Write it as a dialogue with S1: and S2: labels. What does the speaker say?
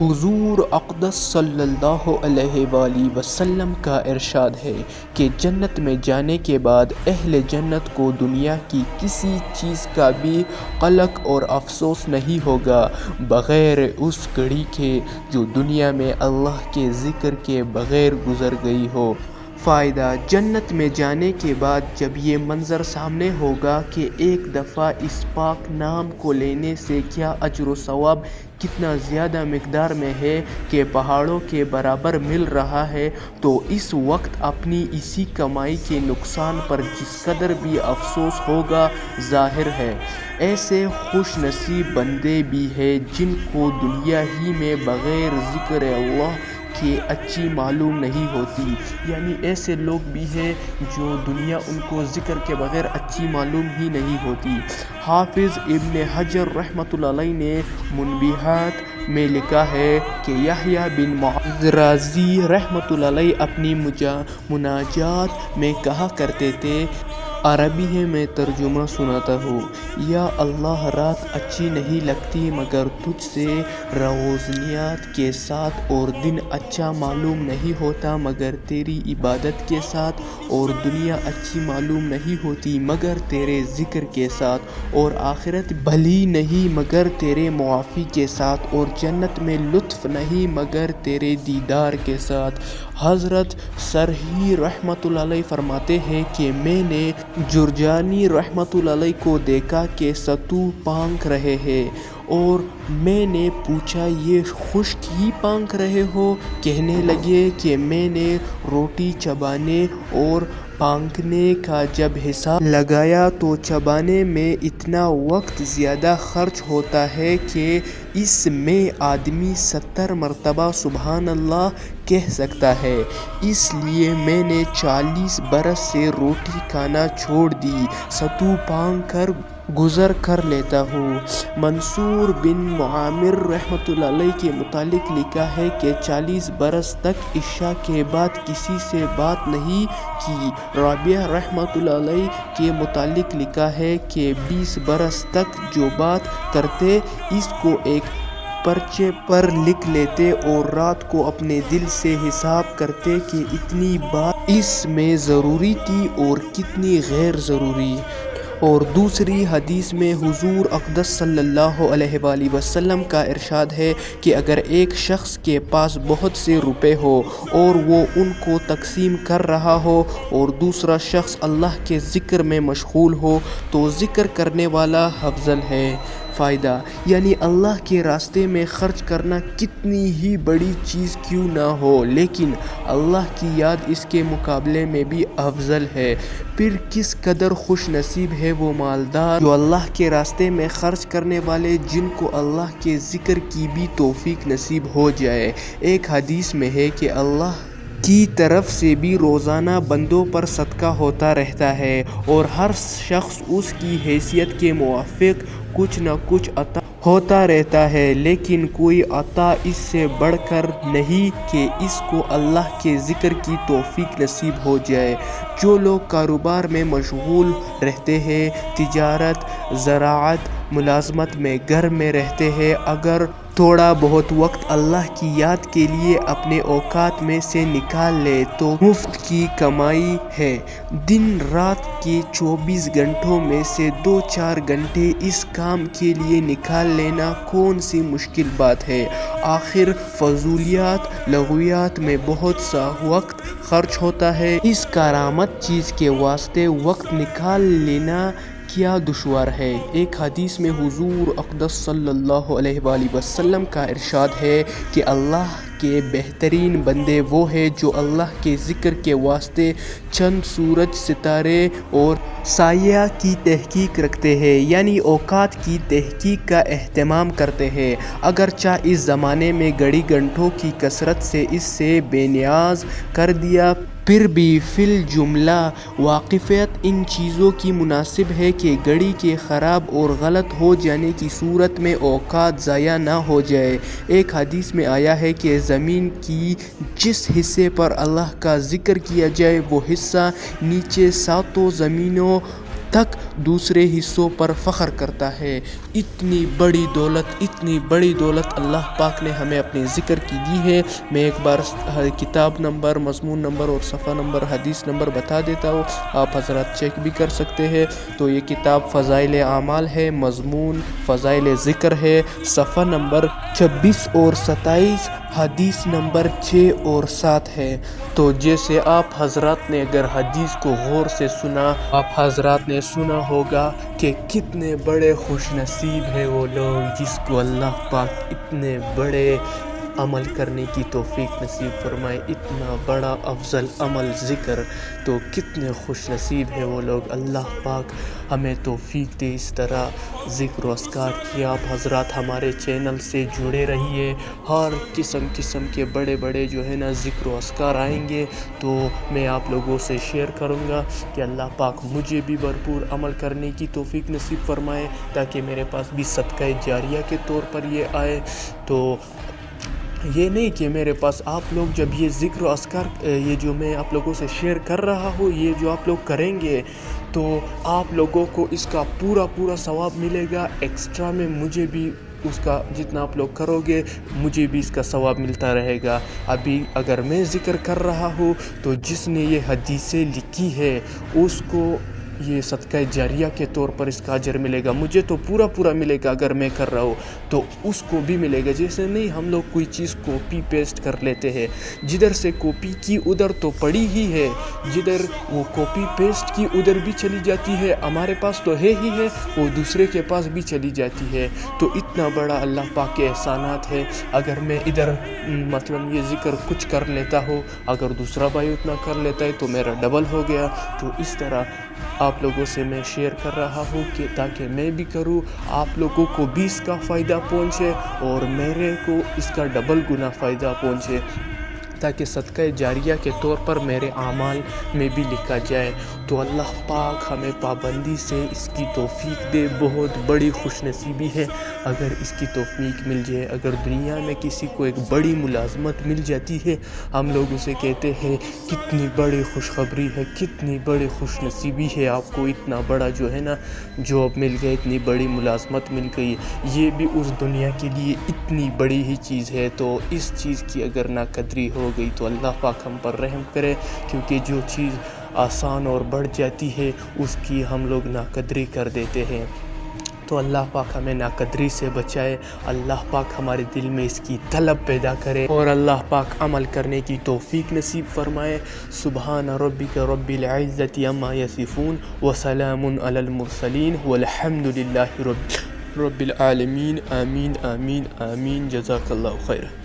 S1: حضور اقدس صلی اللہ علیہ وآلہ وسلم کا ارشاد ہے کہ جنت میں جانے کے بعد اہل جنت کو دنیا کی کسی چیز کا بھی قلق اور افسوس نہیں ہوگا بغیر اس گھڑی کے جو دنیا میں اللہ کے ذکر کے بغیر گزر گئی ہو۔ فائدہ: جنت میں جانے کے بعد جب یہ منظر سامنے ہوگا کہ ایک دفعہ اس پاک نام کو لینے سے کیا اجر و ثواب کتنا زیادہ مقدار میں ہے کہ پہاڑوں کے برابر مل رہا ہے، تو اس وقت اپنی اسی کمائی کے نقصان پر جس قدر بھی افسوس ہوگا ظاہر ہے۔ ایسے خوش نصیب بندے بھی ہیں جن کو دنیا ہی میں بغیر ذکر اللہ کہ اچھی معلوم نہیں ہوتی، یعنی ایسے لوگ بھی ہیں جو دنیا ان کو ذکر کے بغیر اچھی معلوم ہی نہیں ہوتی۔ حافظ ابن حجر رحمۃ اللہ علیہ نے منبیہات میں لکھا ہے کہ یحییٰ بن معاذ رازی رحمۃ اللہ علیہ اپنی مناجات میں کہا کرتے تھے، عربی ہے میں ترجمہ سناتا ہوں: یا اللہ، رات اچھی نہیں لگتی مگر تجھ سے روزنیات کے ساتھ، اور دن اچھا معلوم نہیں ہوتا مگر تیری عبادت کے ساتھ، اور دنیا اچھی معلوم نہیں ہوتی مگر تیرے ذکر کے ساتھ، اور آخرت بھلی نہیں مگر تیرے معافی کے ساتھ، اور جنت میں لطف نہیں مگر تیرے دیدار کے ساتھ۔ حضرت سرہی رحمۃ اللہ علیہ فرماتے ہیں کہ میں نے جرجانی رحمۃ اللہ علیہ کو دیکھا کہ ستو پھونک رہے ہیں، اور میں نے پوچھا یہ خشک ہی پھونک رہے ہو؟ کہنے لگے کہ میں نے روٹی چبانے اور پھونکنے کا جب حساب لگایا تو چبانے میں اتنا وقت زیادہ خرچ ہوتا ہے کہ اس میں آدمی 70 مرتبہ سبحان اللہ کہہ سکتا ہے، اس لیے میں نے 40 برس سے روٹی کھانا چھوڑ دی، ستو پھونک کر گزر کر لیتا ہوں۔ منصور بن معمر رحمۃ اللہ علیہ کے متعلق لکھا ہے کہ 40 برس تک عشاء کے بعد کسی سے بات نہیں کی۔ رابعہ رحمۃ اللہ علیہ کے متعلق لکھا ہے کہ 20 برس تک جو بات کرتے اس کو ایک پرچے پر لکھ لیتے اور رات کو اپنے دل سے حساب کرتے کہ اتنی بات اس میں ضروری تھی اور کتنی غیر ضروری۔ اور دوسری حدیث میں حضور اقدس صلی اللہ علیہ وآلہ وسلم کا ارشاد ہے کہ اگر ایک شخص کے پاس بہت سے روپے ہو اور وہ ان کو تقسیم کر رہا ہو اور دوسرا شخص اللہ کے ذکر میں مشغول ہو تو ذکر کرنے والا افضل ہے۔ فائدہ: یعنی اللہ کے راستے میں خرچ کرنا کتنی ہی بڑی چیز کیوں نہ ہو لیکن اللہ کی یاد اس کے مقابلے میں بھی افضل ہے۔ پھر کس قدر خوش نصیب ہے وہ مالدار جو اللہ کے راستے میں خرچ کرنے والے جن کو اللہ کے ذکر کی بھی توفیق نصیب ہو جائے۔ ایک حدیث میں ہے کہ اللہ کی طرف سے بھی روزانہ بندوں پر صدقہ ہوتا رہتا ہے اور ہر شخص اس کی حیثیت کے موافق کچھ نہ کچھ عطا ہوتا رہتا ہے، لیکن کوئی عطا اس سے بڑھ کر نہیں کہ اس کو اللہ کے ذکر کی توفیق نصیب ہو جائے۔ جو لوگ کاروبار میں مشغول رہتے ہیں، تجارت، زراعت، ملازمت میں گھر میں رہتے ہیں، اگر تھوڑا بہت وقت اللہ کی یاد کے لیے اپنے اوقات میں سے نکال لے تو مفت کی کمائی ہے۔ دن رات کے 24 گھنٹوں میں سے 2-4 گھنٹے اس کام کے لیے نکال لینا کون سی مشکل بات ہے؟ آخر فضولیات لغویات میں بہت سا وقت خرچ ہوتا ہے، اس کارآمد چیز کے واسطے وقت نکال لینا کیا دشوار ہے؟ ایک حدیث میں حضور اقدس صلی اللہ علیہ وآلہ وسلم کا ارشاد ہے کہ اللہ کے بہترین بندے وہ ہیں جو اللہ کے ذکر کے واسطے چند سورج، ستارے اور سایہ کی تحقیق رکھتے ہیں، یعنی اوقات کی تحقیق کا اہتمام کرتے ہیں۔ اگرچہ اس زمانے میں گھڑی گھنٹوں کی کثرت سے اس سے بے نیاز کر دیا، پھر بھی فی الجملہ واقفیت ان چیزوں کی مناسب ہے کہ گھڑی کے خراب اور غلط ہو جانے کی صورت میں اوقات ضائع نہ ہو جائے۔ ایک حدیث میں آیا ہے کہ زمین کی جس حصے پر اللہ کا ذکر کیا جائے وہ حصہ نیچے ساتوں زمینوں تک دوسرے حصوں پر فخر کرتا ہے۔ اتنی بڑی دولت اللہ پاک نے ہمیں اپنے ذکر کی دی ہے۔ میں ایک بار کتاب نمبر، مضمون نمبر اور صفحہ نمبر، حدیث نمبر بتا دیتا ہوں، آپ حضرات چیک بھی کر سکتے ہیں۔ تو یہ کتاب فضائل اعمال ہے، مضمون فضائل ذکر ہے، صفحہ نمبر 26 اور 27، حدیث نمبر 6 اور 7 ہے۔ تو جیسے آپ حضرات نے اگر حدیث کو غور سے سنا، آپ حضرات نے سنا ہوگا کہ کتنے بڑے خوش نصیب ہیں وہ لوگ جس کو اللہ پاک اتنے بڑے عمل کرنے کی توفیق نصیب فرمائے، اتنا بڑا افضل عمل ذکر، تو کتنے خوش نصیب ہیں وہ لوگ۔ اللہ پاک ہمیں توفیق دے اس طرح ذکر و اذکار کی۔ آپ حضرات ہمارے چینل سے جڑے رہیے، ہر قسم کے بڑے جو ہے نا ذکر و اذکار آئیں گے تو میں آپ لوگوں سے شیئر کروں گا کہ اللہ پاک مجھے بھی بھرپور عمل کرنے کی توفیق نصیب فرمائے تاکہ میرے پاس بھی صدقہ جاریہ کے طور پر یہ آئے۔ تو یہ نہیں کہ میرے پاس، آپ لوگ جب یہ ذکر و اذکار یہ جو میں آپ لوگوں سے شیئر کر رہا ہوں، یہ جو آپ لوگ کریں گے تو آپ لوگوں کو اس کا پورا ثواب ملے گا۔ ایکسٹرا میں مجھے بھی اس کا جتنا آپ لوگ کرو گے مجھے بھی اس کا ثواب ملتا رہے گا۔ ابھی اگر میں ذکر کر رہا ہوں تو جس نے یہ حدیثیں لکھی ہے اس کو یہ صدقہ جاریہ کے طور پر اس کا اجر ملے گا۔ مجھے تو پورا ملے گا اگر میں کر رہا ہوں تو اس کو بھی ملے گا۔ جیسے نہیں ہم لوگ کوئی چیز کاپی پیسٹ کر لیتے ہیں، جدھر سے کاپی کی ادھر تو پڑی ہی ہے، جدھر وہ کاپی پیسٹ کی ادھر بھی چلی جاتی ہے، ہمارے پاس تو ہے ہی ہے، وہ دوسرے کے پاس بھی چلی جاتی ہے۔ تو اتنا بڑا اللہ پاک کے احسانات ہے۔ اگر میں ادھر مطلب یہ ذکر کچھ کر لیتا ہوں، اگر دوسرا بھائی اتنا کر لیتا ہے تو میرا ڈبل ہو گیا۔ تو اس طرح آپ لوگوں سے میں شیئر کر رہا ہوں کہ تاکہ میں بھی کروں، آپ لوگوں کو بھی اس کا فائدہ پہنچے اور میرے کو اس کا ڈبل گنا فائدہ پہنچے، تاکہ صدقہ جاریہ کے طور پر میرے اعمال میں بھی لکھا جائے۔ تو اللہ پاک ہمیں پابندی سے اس کی توفیق دے۔ بہت بڑی خوش نصیبی ہے اگر اس کی توفیق مل جائے۔ اگر دنیا میں کسی کو ایک بڑی ملازمت مل جاتی ہے، ہم لوگ اسے کہتے ہیں کتنی بڑی خوشخبری ہے، کتنی بڑی خوش نصیبی ہے، آپ کو اتنا بڑا جو ہے نا جاب مل گیا، اتنی بڑی ملازمت مل گئی۔ یہ بھی اس دنیا کے لیے اتنی بڑی ہی چیز ہے۔ تو اس چیز کی اگر ناقدری ہو گئی تو اللہ پاک ہم پر رحم کرے، کیونکہ جو چیز آسان اور بڑھ جاتی ہے اس کی ہم لوگ ناقدری کر دیتے ہیں۔ تو اللہ پاک ہمیں ناقدری سے بچائے، اللہ پاک ہمارے دل میں اس کی طلب پیدا کرے اور اللہ پاک عمل کرنے کی توفیق نصیب فرمائے۔ سبحان ربک رب العزت عما یصفون وسلام علی المرسلین والحمد للہ رب العالمین۔ آمین آمین آمین، جزاک اللہ خیر۔